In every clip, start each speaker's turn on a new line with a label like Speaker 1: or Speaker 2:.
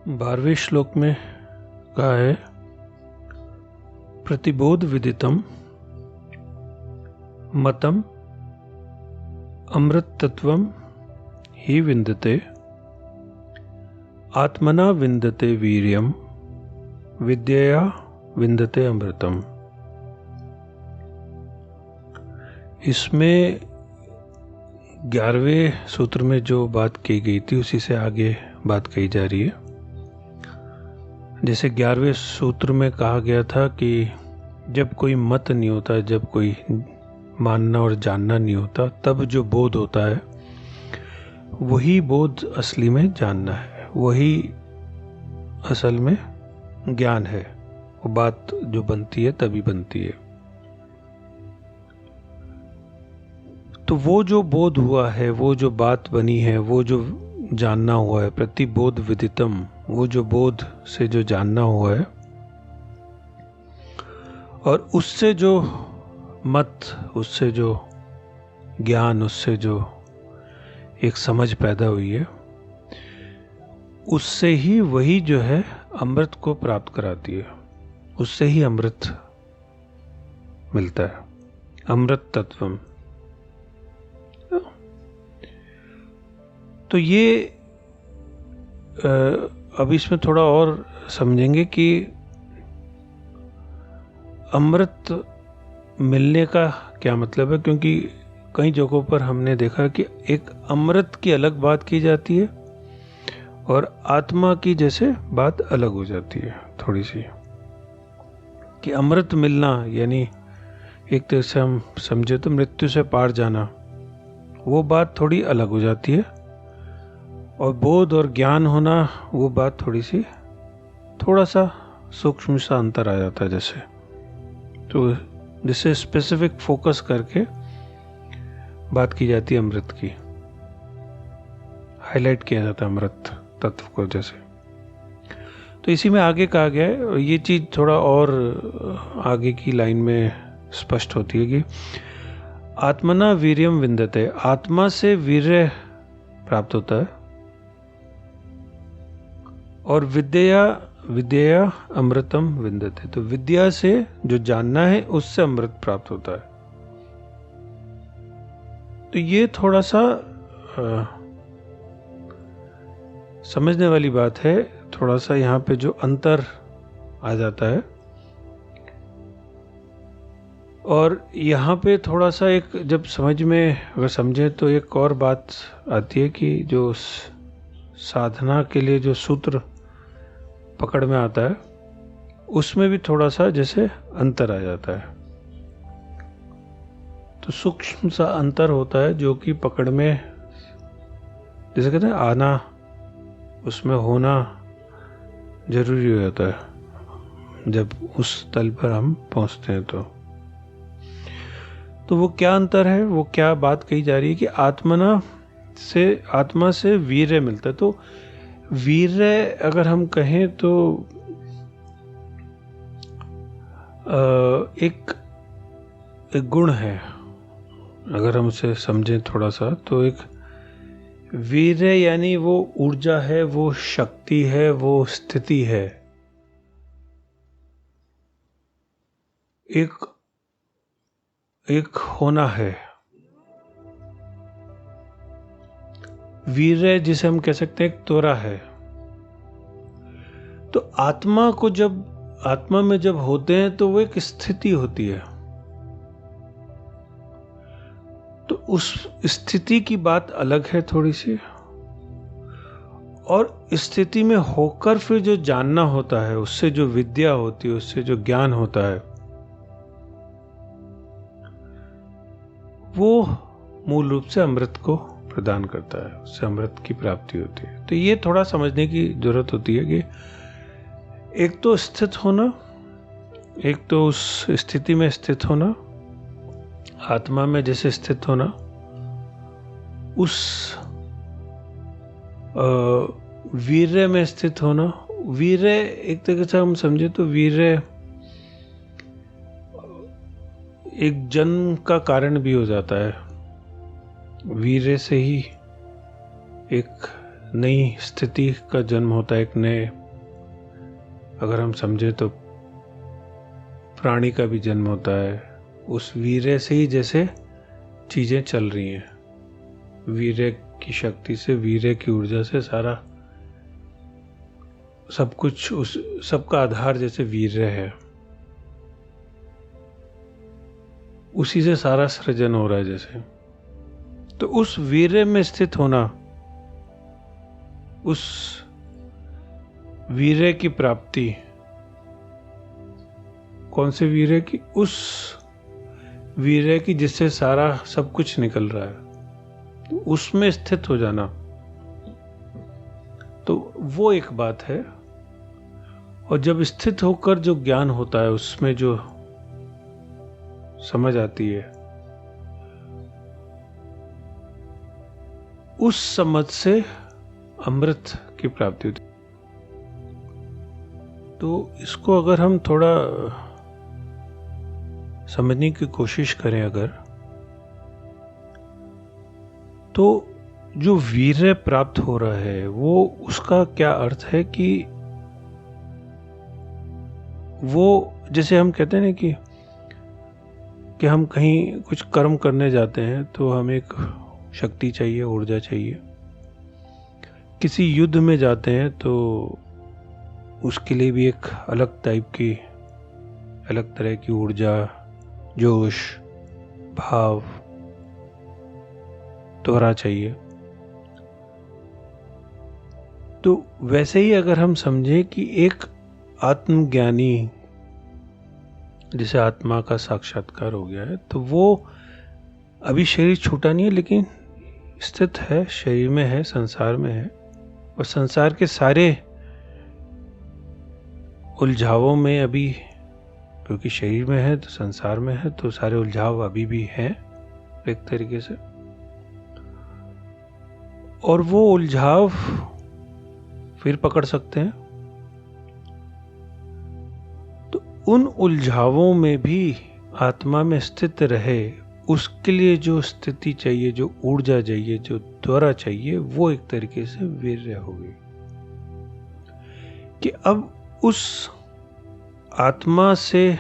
Speaker 1: 12वें श्लोक में कहा है, प्रतिबोध विदितम मतम अमृत तत्वम ही विन्दते आत्मना विन्दते वीर्यम विद्यया विन्दते अमृतम। इसमें 11वें सूत्र में जो बात की गई थी उसी से आगे बात कही जा रही है। जैसे 11वें सूत्र में कहा गया था कि जब कोई मत नहीं होता, जब कोई मानना और जानना नहीं होता, तब जो बोध होता है वही बोध असली में जानना है, वही असल में ज्ञान है। वो बात जो बनती है तभी बनती है। तो वो जो बोध हुआ है, वो जो बात बनी है, वो जो जानना हुआ है, प्रतिबोध विदितम, वो जो बोध से जो जानना हुआ है और उससे जो मत, उससे जो ज्ञान, उससे जो एक समझ पैदा हुई है, उससे ही वही जो है अमृत को प्राप्त कराती है। उससे ही अमृत मिलता है, अमृत तत्वम। तो ये अब इसमें थोड़ा और समझेंगे कि अमृत मिलने का क्या मतलब है, क्योंकि कई जगहों पर हमने देखा कि एक अमृत की अलग बात की जाती है और आत्मा की जैसे बात अलग हो जाती है थोड़ी सी। कि अमृत मिलना यानी एक तरह से हम समझे तो मृत्यु से पार जाना, वो बात थोड़ी अलग हो जाती है। और बोध और ज्ञान होना, वो बात थोड़ा सा सूक्ष्म सा अंतर आ जाता है जैसे। तो जिसे स्पेसिफिक फोकस करके बात की जाती है अमृत की, हाईलाइट किया जाता है अमृत तत्व को जैसे। तो इसी में आगे कहा गया है, ये चीज थोड़ा और आगे की लाइन में स्पष्ट होती है कि आत्मना वीर्यम विन्दते, आत्मा से वीर्य प्राप्त होता है और विद्या अमृतम विन्दते, तो विद्या से जो जानना है उससे अमृत प्राप्त होता है। तो ये थोड़ा सा समझने वाली बात है। थोड़ा सा यहाँ पे जो अंतर आ जाता है, और यहाँ पे थोड़ा सा एक जब समझ में अगर समझे तो एक और बात आती है कि जो साधना के लिए जो सूत्र पकड़ में आता है उसमें भी थोड़ा सा जैसे अंतर आ जाता है। तो सूक्ष्म सा अंतर होता है जो कि पकड़ में, जैसे कहते हैं आना, उसमें होना जरूरी हो जाता है जब उस तल पर हम पहुंचते हैं। तो वो क्या अंतर है, वो क्या बात कही जा रही है कि आत्मा से वीर्य मिलता है। तो वीर्य अगर हम कहें तो एक गुण है। अगर हम उसे समझें थोड़ा सा तो एक वीर्य यानी वो ऊर्जा है, वो शक्ति है, वो स्थिति है, एक होना है। वीर्य जिसे हम कह सकते हैं एक त्वरा है। तो आत्मा में जब होते हैं तो वो एक स्थिति होती है। तो उस स्थिति की बात अलग है थोड़ी सी, और स्थिति में होकर फिर जो जानना होता है, उससे जो विद्या होती है, उससे जो ज्ञान होता है, वो मूल रूप से अमृत को प्रदान करता है, उससे अमृत की प्राप्ति होती है। तो ये थोड़ा समझने की जरूरत होती है कि एक तो स्थित होना, एक तो उस स्थिति में स्थित होना, आत्मा में जैसे स्थित होना, उस वीर्य में स्थित होना। वीर्य एक तरीके से हम समझे तो वीर्य एक जन्म का कारण भी हो जाता है। वीर्य से ही एक नई स्थिति का जन्म होता है, एक नए, अगर हम समझे तो प्राणी का भी जन्म होता है। उस वीर्य से ही जैसे चीजें चल रही हैं, वीर्य की शक्ति से, वीर्य की ऊर्जा से सारा सब कुछ, उस सबका आधार जैसे वीर्य है, उसी से सारा सृजन हो रहा है जैसे। तो उस वीर्य में स्थित होना, उस वीर्य की प्राप्ति, कौन से वीर्य की? उस वीर्य की जिससे सारा सब कुछ निकल रहा है, तो उसमें स्थित हो जाना, तो वो एक बात है। और जब स्थित होकर जो ज्ञान होता है, उसमें जो समझ आती है, उस समझ से अमृत की प्राप्ति होती है। तो इसको अगर हम थोड़ा समझने की कोशिश करें अगर, तो जो वीर्य प्राप्त हो रहा है वो, उसका क्या अर्थ है कि वो, जैसे हम कहते हैं ना कि हम कहीं कुछ कर्म करने जाते हैं तो हमें एक शक्ति चाहिए, ऊर्जा चाहिए। किसी युद्ध में जाते हैं तो उसके लिए भी एक अलग टाइप की, अलग तरह की ऊर्जा, जोश, भाव, त्वरा चाहिए। तो वैसे ही अगर हम समझें कि एक आत्मज्ञानी, जिसे आत्मा का साक्षात्कार हो गया है, तो वो अभी शरीर छूटा नहीं है, लेकिन स्थित है, शरीर में है, संसार में है, और संसार के सारे उलझावों में अभी, क्योंकि शरीर में है तो संसार में है, तो सारे उलझाव अभी भी हैं एक तरीके से। और वो उलझाव फिर पकड़ सकते हैं। तो उन उलझावों में भी आत्मा में स्थित रहे, उसके लिए जो स्थिति चाहिए, जो ऊर्जा चाहिए, जो त्वरा चाहिए, वो एक तरीके से वीर्य होगी। कि अब उस आत्मा से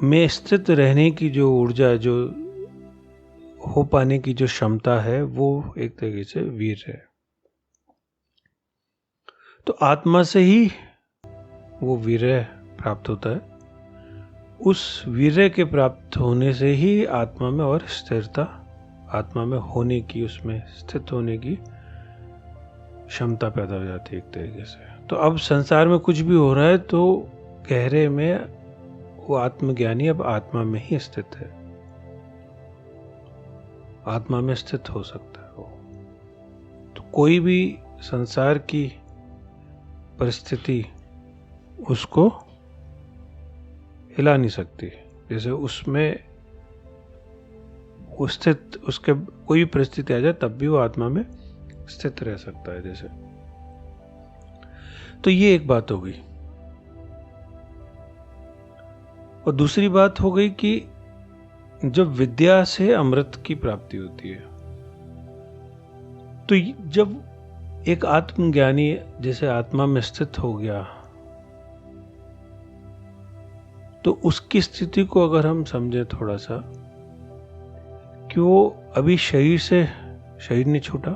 Speaker 1: में स्थित रहने की जो ऊर्जा, जो हो पाने की जो क्षमता है, वो एक तरीके से वीर्य है। तो आत्मा से ही वो वीर्य प्राप्त होता है। उस वीर्य के प्राप्त होने से ही आत्मा में और स्थिरता, आत्मा में होने की, उसमें स्थित होने की क्षमता पैदा हो जाती है एक तरीके से। तो अब संसार में कुछ भी हो रहा है तो गहरे में वो आत्मज्ञानी अब आत्मा में ही स्थित है, आत्मा में स्थित हो सकता है वो। तो कोई भी संसार की परिस्थिति उसको हिला नहीं सकती। जैसे उसमें स्थित, उसके कोई भी परिस्थिति आ जाए तब भी वो आत्मा में स्थित रह सकता है जैसे। तो ये एक बात हो गई। और दूसरी बात हो गई कि जब विद्या से अमृत की प्राप्ति होती है, तो जब एक आत्मज्ञानी जैसे आत्मा में स्थित हो गया, तो उसकी स्थिति को अगर हम समझे थोड़ा सा, कि वो अभी शरीर नहीं छूटा,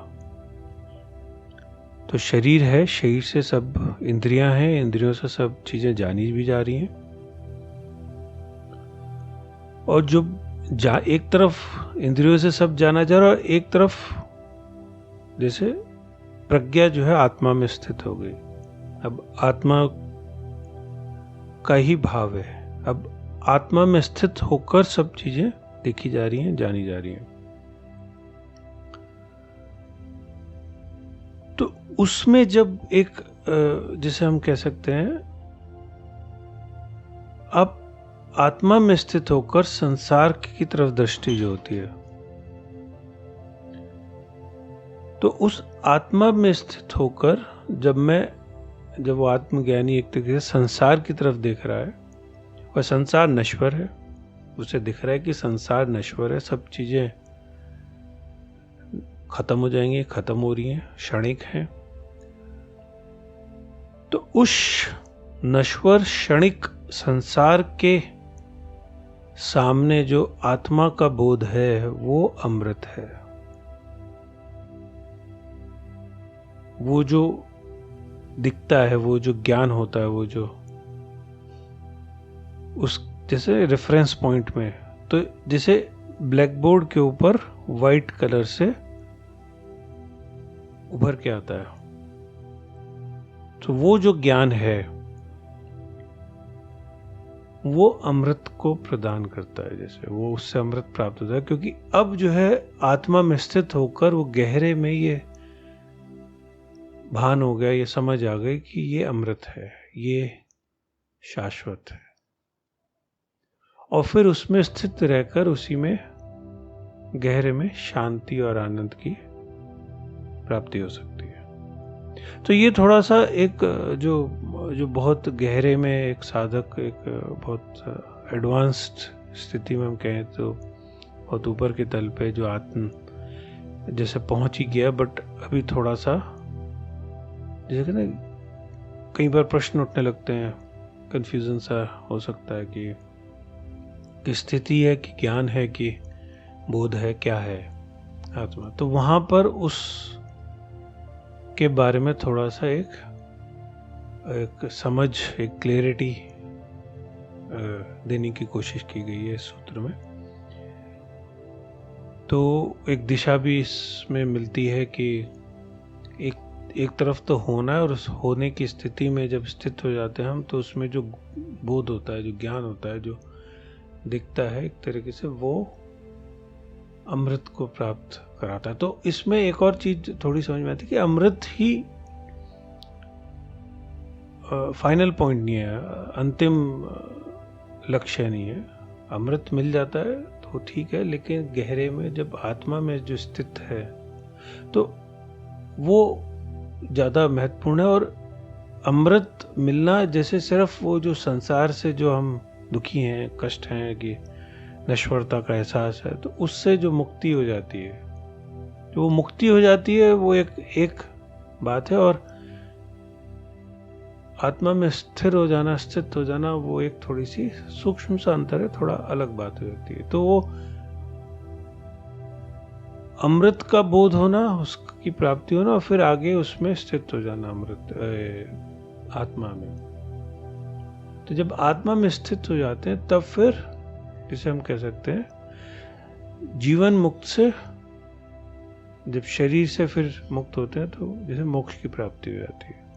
Speaker 1: तो शरीर है, शरीर से सब इंद्रियां हैं, इंद्रियों से सब चीजें जानी भी जा रही हैं। और जो एक तरफ इंद्रियों से सब जाना जा रहा है, और एक तरफ जैसे प्रज्ञा जो है आत्मा में स्थित हो गई। अब आत्मा का ही भाव है, अब आत्मा में स्थित होकर सब चीजें देखी जा रही हैं, जानी जा रही हैं। तो उसमें जब एक, जिसे हम कह सकते हैं, अब आत्मा में स्थित होकर संसार की तरफ दृष्टि जो होती है, तो उस आत्मा में स्थित होकर जब वो आत्मज्ञानी एक तरीके से संसार की तरफ देख रहा है, और संसार नश्वर है, उसे दिख रहा है कि संसार नश्वर है, सब चीजें खत्म हो जाएंगी, खत्म हो रही हैं, क्षणिक हैं। तो उस नश्वर क्षणिक संसार के सामने जो आत्मा का बोध है वो अमृत है। वो जो दिखता है, वो जो ज्ञान होता है, वो जो उस जैसे रेफरेंस पॉइंट में, तो जैसे ब्लैक बोर्ड के ऊपर वाइट कलर से उभर के आता है, तो वो जो ज्ञान है वो अमृत को प्रदान करता है। जैसे वो उससे अमृत प्राप्त होता है, क्योंकि अब जो है आत्मा में स्थित होकर वो गहरे में ये भान हो गया, ये समझ आ गई कि ये अमृत है, ये शाश्वत है, और फिर उसमें स्थित रहकर उसी में गहरे में शांति और आनंद की प्राप्ति हो सकती है। तो ये थोड़ा सा एक जो बहुत गहरे में एक साधक एक बहुत एडवांस्ड स्थिति में हम कहें तो बहुत ऊपर के तल पे जो आत्म जैसे पहुंच ही गया, बट अभी थोड़ा सा जैसे कि ना कई बार प्रश्न उठने लगते हैं, कंफ्यूजन सा हो सकता है कि स्थिति है कि ज्ञान है कि बोध है, क्या है आत्मा। तो वहां पर उस के बारे में थोड़ा सा एक समझ, एक क्लैरिटी देने की कोशिश की गई है इस सूत्र में। तो एक दिशा भी इसमें मिलती है कि एक तरफ तो होना है, और उस होने की स्थिति में जब स्थित हो जाते हैं हम, तो उसमें जो बोध होता है, जो ज्ञान होता है, जो दिखता है, एक तरीके से वो अमृत को प्राप्त कराता है। तो इसमें एक और चीज थोड़ी समझ में आती है कि अमृत ही फाइनल पॉइंट नहीं है, अंतिम लक्ष्य नहीं है। अमृत मिल जाता है तो ठीक है, लेकिन गहरे में जब आत्मा में जो स्थित है तो वो ज़्यादा महत्वपूर्ण है। और अमृत मिलना जैसे सिर्फ वो जो संसार से जो हम दुखी हैं, कष्ट हैं, कि नश्वरता का एहसास है, तो उससे जो मुक्ति हो जाती है, जो वो मुक्ति हो जाती है, वो एक बात है। और आत्मा में स्थिर हो जाना, स्थित हो जाना, वो एक थोड़ी सी सूक्ष्म सा अंतर है, थोड़ा अलग बात हो जाती है। तो वो अमृत का बोध होना, उसकी प्राप्ति होना, और फिर आगे उसमें स्थित हो जाना अमृत आत्मा में। तो जब आत्मा में स्थित हो जाते हैं तब फिर जिसे हम कह सकते हैं जीवन मुक्त से, जब शरीर से फिर मुक्त होते हैं तो जैसे मोक्ष की प्राप्ति हो जाती है।